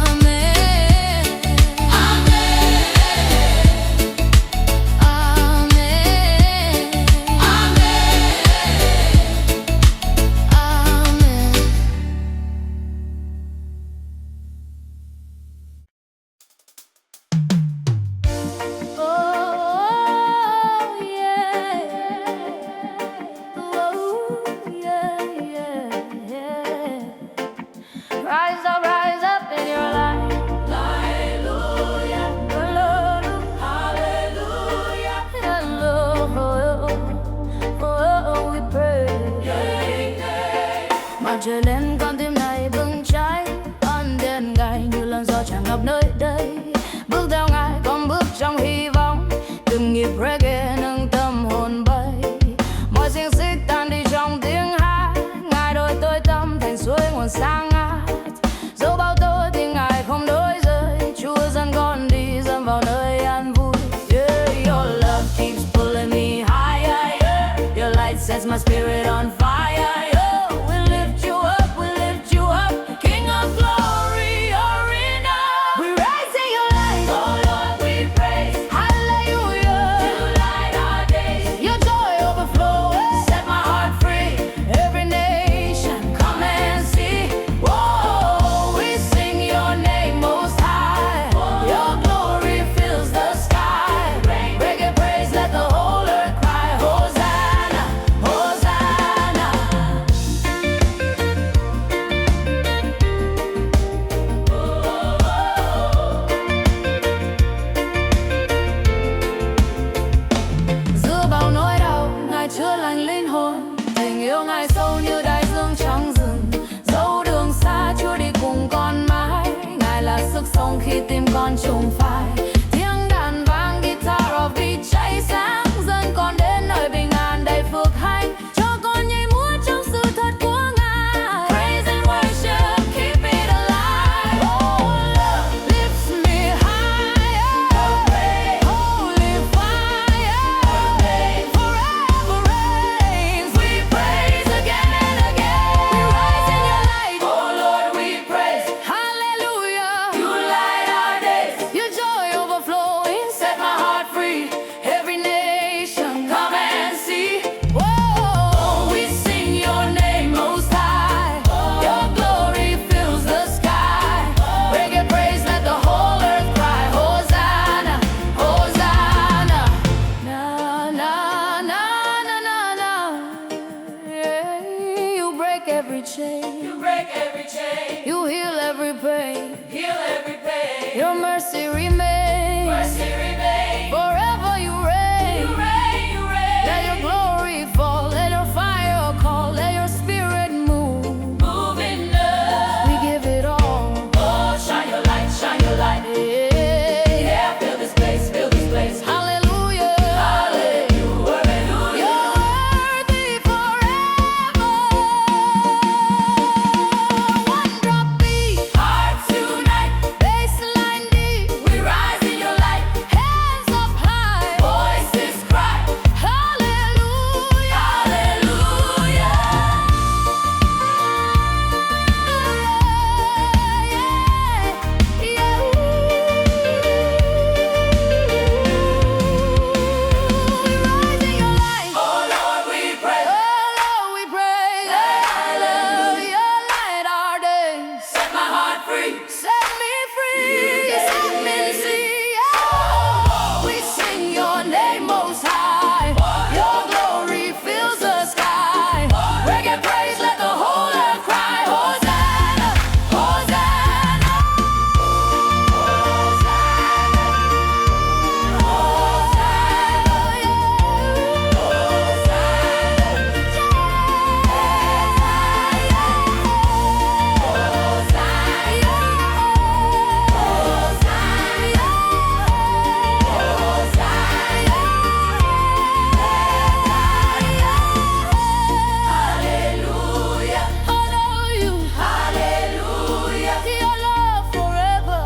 Amen, amen, amen, amen, amen. Oh, yeah. Oh, yeah, yeah. Rise up in your light. Hallelujah. Hallelujah. Oh, we pray. Mặt trời lên con tim này bừng cháy, ánh đèn ngài như làn gió tràn ngập nơi đây. Bước theo ngài con bước trong hy vọng, từng nhịp reggae nâng tâm hồn bay. Mọi xiềng xích tan đi trong tiếng hát, ngài đổi tôi tâm thành suối nguồn sáng ngát. Dẫu bao tố thì ngài không đổi rời, Chúa dẫn con đi dần vào nơi an vui. Yeah, your love keeps pulling me higher. Yeah. Your light sets my spirit on fire. Yeah. We lift you up, King of glory, you're enough. We rise in your light, oh Lord, we praise. Hallelujah, you light our days. Your joy overflows, set my heart free. Every nation, come and see. Whoa, we sing your name most high. Your glory fills the sky. Reggae praise, let the whole earth cry. Hosanna, Hosanna. cho Ngài sâu như đại dương trong rừng, dẫu đường xa Chúa đi cùng con mãi. Ngài là sức sống khi tim con trùng phai. Tiếng đàn vang guitar of beat cháy sáng dần con đến nơi bình an đầy phước hạnh. Cho con nhảy múa trong sự thật của Ngài. Praise and worship, keep it alive. Oh, love lifts me higher. Holy fire, forever reigns. We praise again and again. We rise in your light. Oh Lord, we praise. Hallelujah. You light our days. Your joy overflowing set my heart free. Every nation come and see. Whoa, we sing your name most high. Your glory fills the sky. Reggae praise, let the whole earth cry. Hosanna, Hosanna. Na na na na na na. Yeah, you break every chain. You break every chain, You heal every pain. heal every pain. Your mercy remains. Mercy remains. Forever you reign. You reign, you reign. Let your glory fall. Let your fire call. Let your spirit move. Move in us. We give it all. Oh, shine your light, shine your light. Yeah. Yeah, fill this place, fill this place. Hallelujah. Hallelujah, hallelujah. You're worthy forever. One drop beat. Hearts unite, Baseline deep. we rise in your light. Hands up high. Voices cry, Hallelujah. hallelujah. Oh Lord, we pray. Set my heart free. Set me free, set me free. We sing your name most high. Your glory fills the sky. Reggae praise, let the whole earth cry. Hosanna, Hosanna, Hallelujah, hallelujah. Your love forever,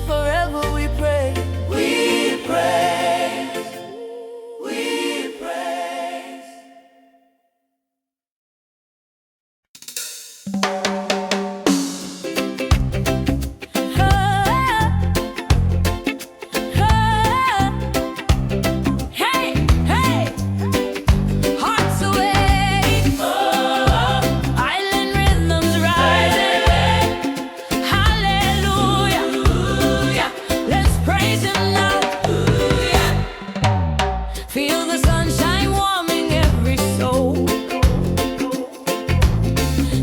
forever we pray. We praise, we praise. Hey, hey, hearts awake, island rhythms rising. Hallelujah, let's praise Him now. Feel the sunshine warming every soul.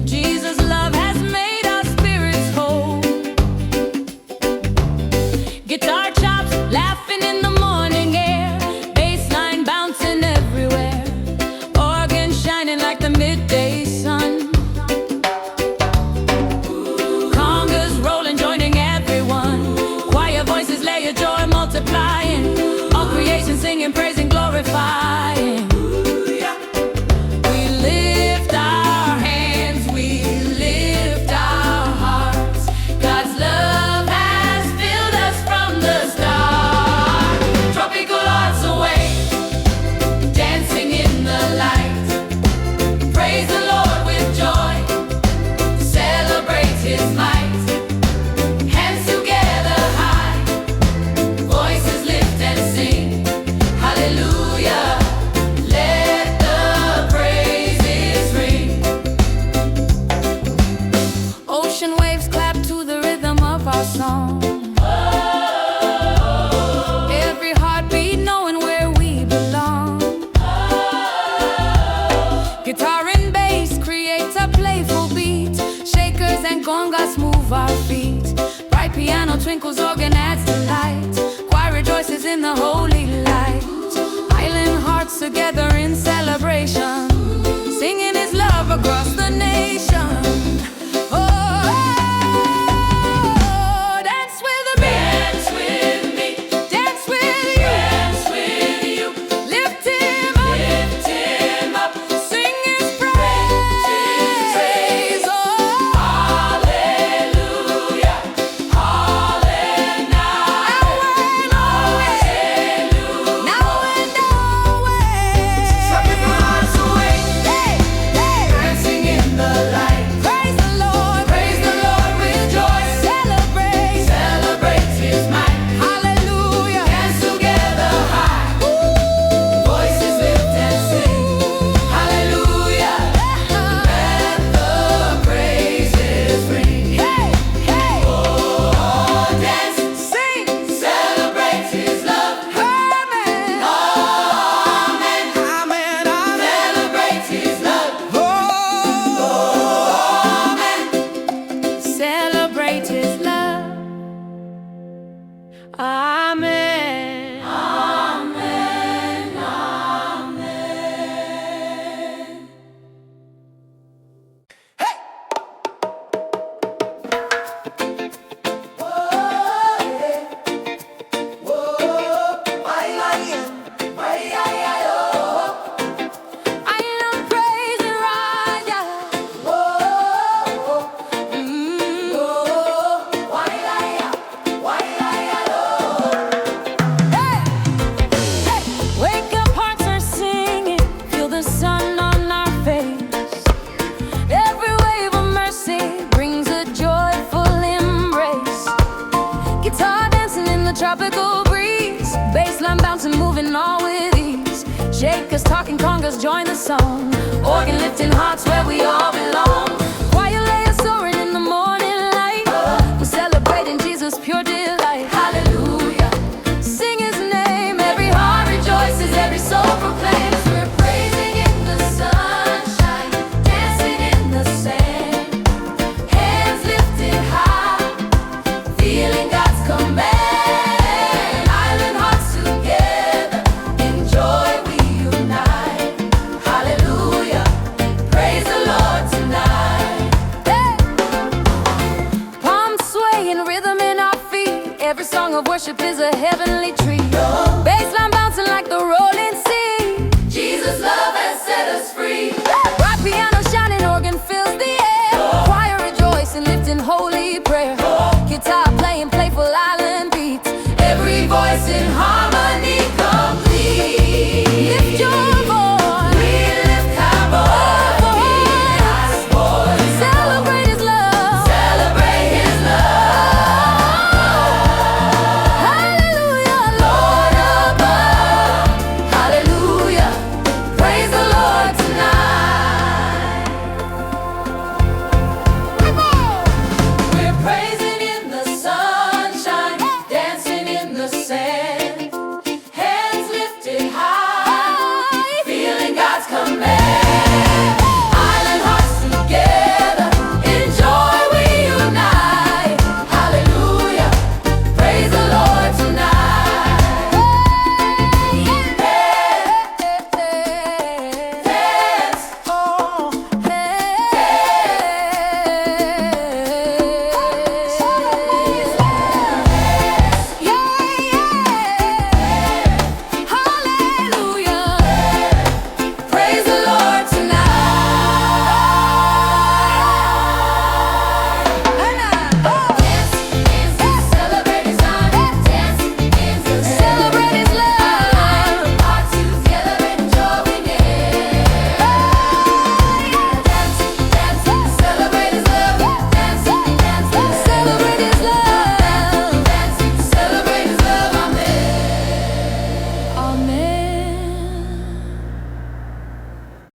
Jesus' love has made our spirits whole. Guitar chops laughing in the morning air, bass line bouncing everywhere, organ shining like the midday sun, congas rolling joining everyone, choir voices lay your joy multiplying, all creation singing, praising, glorifying. We lift our hands, we lift our hearts. God's love has filled us from the start. Tropical hearts away, dancing in the light. Praise the Lord with joy, celebrate His might. Hands together high, voices lift and sing. Hallelujah, let the praises ring. Ocean waves clap to the rhythm of our song. Every heartbeat knowing where we belong. Guitar and bass creates a playful beat. Shakers and congas move our feet. Bright piano twinkles, organ adds delight. Choir rejoices in the holy light. Island hearts together in celebration, singing Speakers talking, congas join the song. Organ lifting hearts where we all belong. Choir layers soaring in the morning light. We're celebrating Jesus' pure delight. Hallelujah, sing His name. Every heart rejoices, every soul proclaims. We're praising in the sunshine, dancing in the sand, hands lifted high, feeling God's command. Island hearts together, in joy we unite. Hallelujah, praise the Lord tonight. Hey! Palms swaying, rhythm in our feet. Every song of worship is a heavenly treat. Bassline bouncing like the rolling